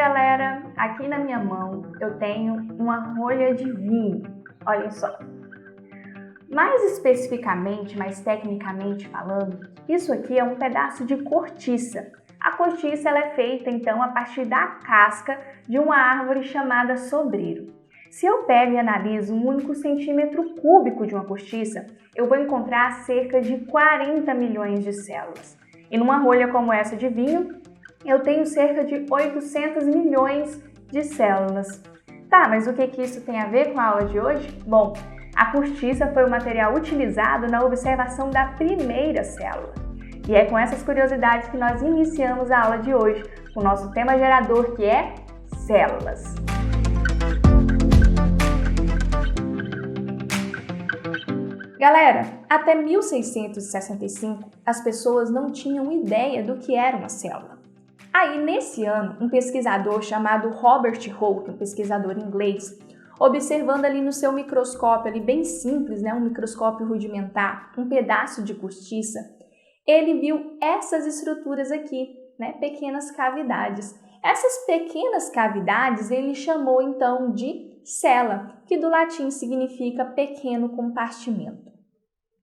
galera, aqui na minha mão eu tenho uma rolha de vinho, olhem só. Mais especificamente, mais tecnicamente falando, isso aqui é um pedaço de cortiça. A cortiça ela é feita então a partir da casca de uma árvore chamada sobreiro. Se eu pego e analiso um único centímetro cúbico de uma cortiça, eu vou encontrar cerca de 40 milhões de células. E numa rolha como essa de vinho, eu tenho cerca de 800 milhões de células. Tá, mas o que isso tem a ver com a aula de hoje? Bom, a cortiça foi o material utilizado na observação da primeira célula. E é com essas curiosidades que nós iniciamos a aula de hoje, com o nosso tema gerador, que é células. Galera, até 1665, as pessoas não tinham ideia do que era uma célula. Aí, nesse ano, um pesquisador chamado Robert Hooke, um pesquisador inglês, observando ali no seu microscópio, ali bem simples, um microscópio rudimentar, um pedaço de cortiça, ele viu essas estruturas aqui, pequenas cavidades. Essas pequenas cavidades ele chamou então de cella, que do latim significa pequeno compartimento.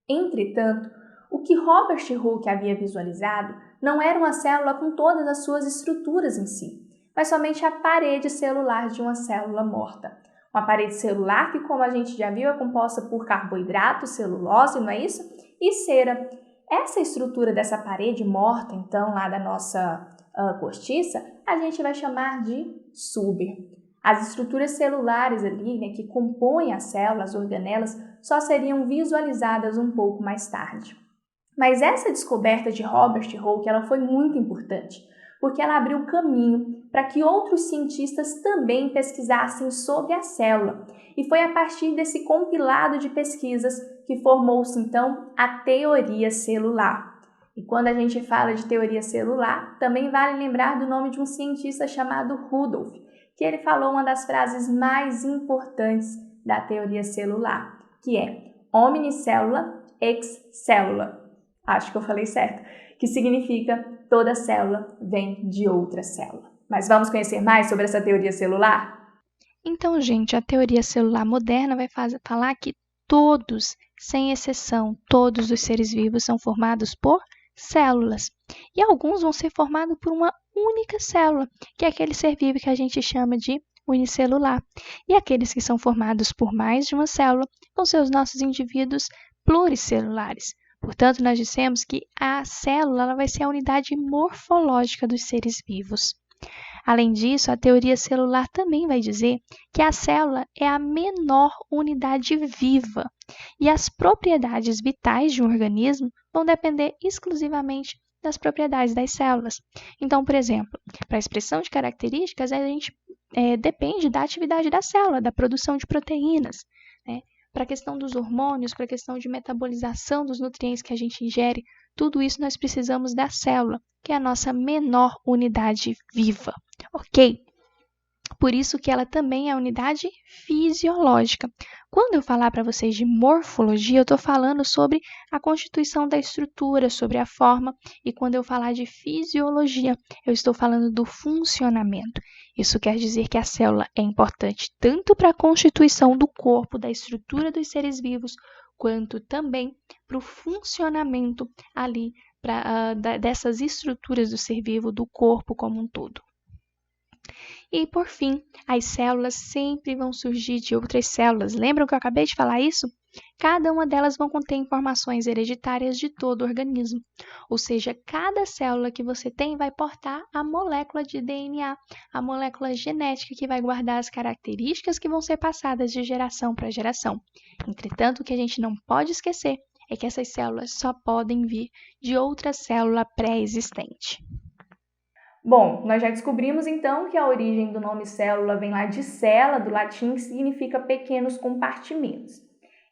Entretanto, o que Robert Hooke havia visualizado não era uma célula com todas as suas estruturas em si, mas somente a parede celular de uma célula morta. Uma parede celular que, como a gente já viu, é composta por carboidrato, celulose, não é isso? E cera. Essa estrutura dessa parede morta, então, lá da nossa cortiça, a gente vai chamar de suber. As estruturas celulares ali, que compõem as células, as organelas, só seriam visualizadas um pouco mais tarde. Mas essa descoberta de Robert Hooke ela foi muito importante, porque ela abriu caminho para que outros cientistas também pesquisassem sobre a célula. E foi a partir desse compilado de pesquisas que formou-se então a teoria celular. E quando a gente fala de teoria celular, também vale lembrar do nome de um cientista chamado Rudolf, que ele falou uma das frases mais importantes da teoria celular, que é omnicellula ex cellula. Acho que eu falei certo, que significa toda célula vem de outra célula. Mas vamos conhecer mais sobre essa teoria celular? Então, gente, a teoria celular moderna vai falar que todos, sem exceção, todos os seres vivos são formados por células. E alguns vão ser formados por uma única célula, que é aquele ser vivo que a gente chama de unicelular. E aqueles que são formados por mais de uma célula vão ser os nossos indivíduos pluricelulares. Portanto, nós dissemos que a célula ela vai ser a unidade morfológica dos seres vivos. Além disso, a teoria celular também vai dizer que a célula é a menor unidade viva e as propriedades vitais de um organismo vão depender exclusivamente das propriedades das células. Então, por exemplo, para a expressão de características, a gente depende da atividade da célula, da produção de proteínas, Para a questão dos hormônios, para a questão de metabolização dos nutrientes que a gente ingere, tudo isso nós precisamos da célula, que é a nossa menor unidade viva, ok? Por isso que ela também é a unidade fisiológica. Quando eu falar para vocês de morfologia, eu estou falando sobre a constituição da estrutura, sobre a forma, e quando eu falar de fisiologia, eu estou falando do funcionamento. Isso quer dizer que a célula é importante tanto para a constituição do corpo, da estrutura dos seres vivos, quanto também para o funcionamento ali dessas estruturas do ser vivo, do corpo como um todo. E, por fim, as células sempre vão surgir de outras células. Lembram que eu acabei de falar isso? Cada uma delas vão conter informações hereditárias de todo o organismo. Ou seja, cada célula que você tem vai portar a molécula de DNA, a molécula genética que vai guardar as características que vão ser passadas de geração para geração. Entretanto, o que a gente não pode esquecer é que essas células só podem vir de outra célula pré-existente. Bom, nós já descobrimos então que a origem do nome célula vem lá de cella, do latim, que significa pequenos compartimentos.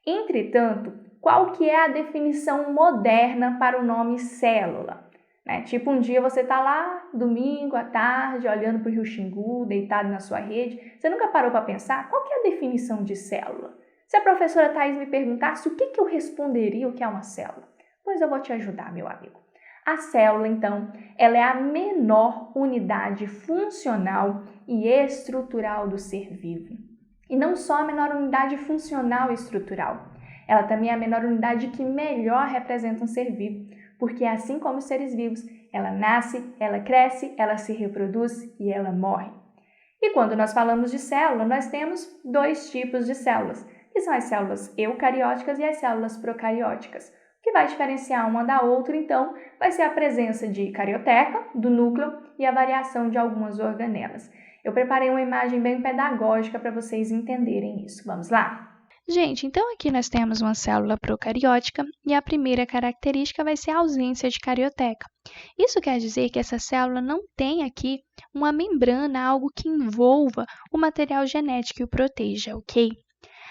Entretanto, qual que é a definição moderna para o nome célula? Tipo, um dia você está lá, domingo à tarde, olhando para o Rio Xingu, deitado na sua rede, você nunca parou para pensar qual que é a definição de célula? Se a professora Thais me perguntasse o que eu responderia o que é uma célula? Pois eu vou te ajudar, meu amigo. A célula, então, ela é a menor unidade funcional e estrutural do ser vivo. E não só a menor unidade funcional e estrutural, ela também é a menor unidade que melhor representa um ser vivo, porque assim como os seres vivos, ela nasce, ela cresce, ela se reproduz e ela morre. E quando nós falamos de célula, nós temos dois tipos de células, que são as células eucarióticas e as células procarióticas. O que vai diferenciar uma da outra, então, vai ser a presença de carioteca, do núcleo, e a variação de algumas organelas. Eu preparei uma imagem bem pedagógica para vocês entenderem isso. Vamos lá? Gente, então aqui nós temos uma célula procariótica e a primeira característica vai ser a ausência de carioteca. Isso quer dizer que essa célula não tem aqui uma membrana, algo que envolva o material genético e o proteja, ok?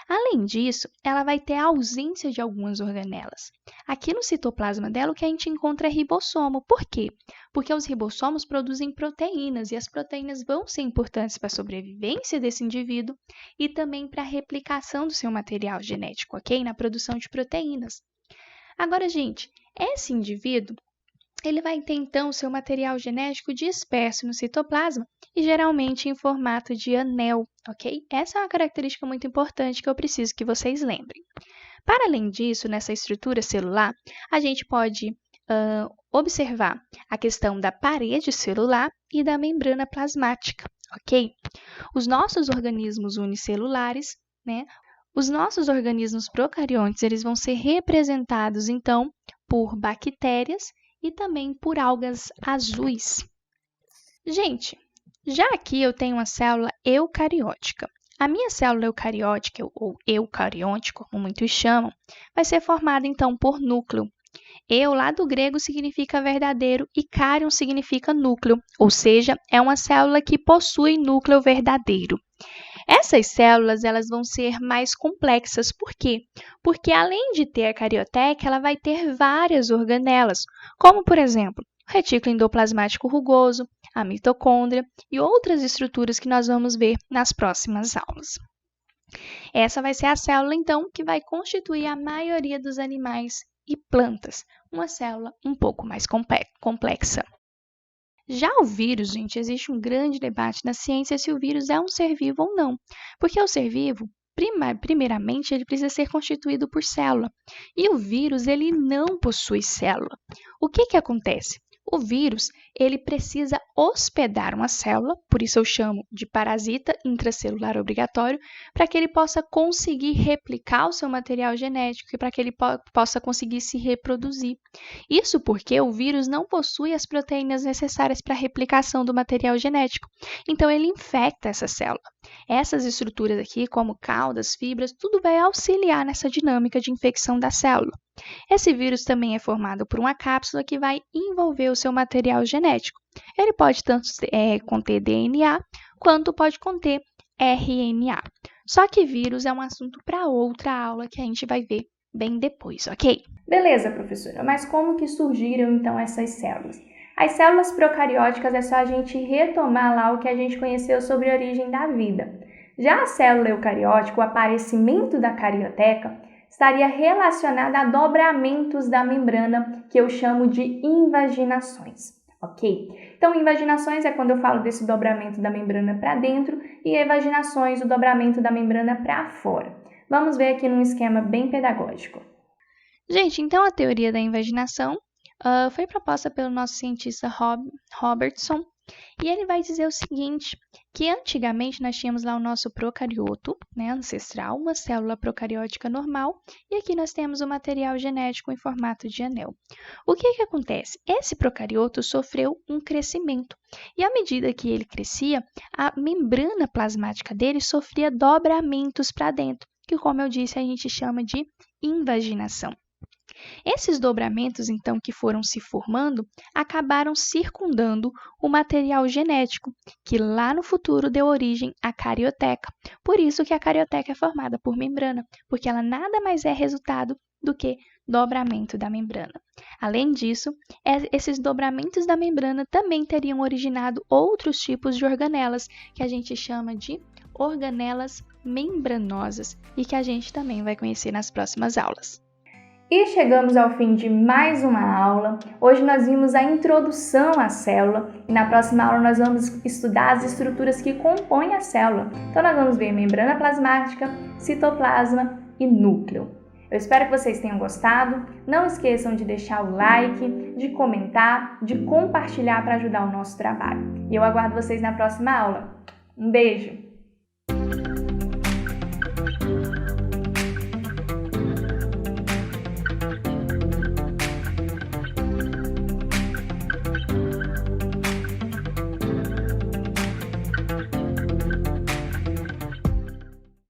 Além disso, ela vai ter a ausência de algumas organelas. Aqui no citoplasma dela, o que a gente encontra é ribossomo. Por quê? Porque os ribossomos produzem proteínas e as proteínas vão ser importantes para a sobrevivência desse indivíduo e também para a replicação do seu material genético, ok? Na produção de proteínas. Agora, gente, esse indivíduo ele vai ter então o seu material genético disperso no citoplasma e geralmente em formato de anel, ok? Essa é uma característica muito importante que eu preciso que vocês lembrem. Para além disso, nessa estrutura celular, a gente pode observar a questão da parede celular e da membrana plasmática, ok? Os nossos organismos unicelulares, os nossos organismos procariontes, eles vão ser representados então por bactérias e também por algas azuis. Gente, já aqui eu tenho uma célula eucariótica. A minha célula eucariótica, ou eucarionte, como muitos chamam, vai ser formada então por núcleo. Eu, lá do grego, significa verdadeiro e carion significa núcleo, ou seja, é uma célula que possui núcleo verdadeiro. Essas células elas vão ser mais complexas. Por quê? Porque além de ter a carioteca, ela vai ter várias organelas, como, por exemplo, o retículo endoplasmático rugoso, a mitocôndria e outras estruturas que nós vamos ver nas próximas aulas. Essa vai ser a célula, então, que vai constituir a maioria dos animais e plantas, uma célula um pouco mais complexa. Já o vírus, gente, existe um grande debate na ciência se o vírus é um ser vivo ou não. Porque o ser vivo, primeiramente, ele precisa ser constituído por célula. E o vírus, ele não possui célula. O que acontece? O vírus, ele precisa hospedar uma célula, por isso eu chamo de parasita intracelular obrigatório, para que ele possa conseguir replicar o seu material genético e para que ele possa conseguir se reproduzir. Isso porque o vírus não possui as proteínas necessárias para a replicação do material genético, então ele infecta essa célula. Essas estruturas aqui, como caudas, fibras, tudo vai auxiliar nessa dinâmica de infecção da célula. Esse vírus também é formado por uma cápsula que vai envolver o seu material genético. Ele pode tanto conter DNA, quanto pode conter RNA. Só que vírus é um assunto para outra aula que a gente vai ver bem depois, ok? Beleza, professora, mas como que surgiram então essas células? As células procarióticas é só a gente retomar lá o que a gente conheceu sobre a origem da vida. Já a célula eucariótica, o aparecimento da carioteca, estaria relacionada a dobramentos da membrana, que eu chamo de invaginações, ok? Então, invaginações é quando eu falo desse dobramento da membrana para dentro e evaginações, o dobramento da membrana para fora. Vamos ver aqui num esquema bem pedagógico. Gente, então a teoria da invaginação foi proposta pelo nosso cientista Robertson, e ele vai dizer o seguinte, que antigamente nós tínhamos lá o nosso procarioto, ancestral, uma célula procariótica normal, e aqui nós temos o material genético em formato de anel. O que acontece? Esse procarioto sofreu um crescimento, e à medida que ele crescia, a membrana plasmática dele sofria dobramentos para dentro, que, como eu disse, a gente chama de invaginação. Esses dobramentos, então, que foram se formando, acabaram circundando o material genético, que lá no futuro deu origem à carioteca. Por isso que a carioteca é formada por membrana, porque ela nada mais é resultado do que dobramento da membrana. Além disso, esses dobramentos da membrana também teriam originado outros tipos de organelas, que a gente chama de organelas membranosas, e que a gente também vai conhecer nas próximas aulas. E chegamos ao fim de mais uma aula. Hoje nós vimos a introdução à célula e na próxima aula nós vamos estudar as estruturas que compõem a célula. Então nós vamos ver membrana plasmática, citoplasma e núcleo. Eu espero que vocês tenham gostado. Não esqueçam de deixar o like, de comentar, de compartilhar para ajudar o nosso trabalho. E eu aguardo vocês na próxima aula. Um beijo!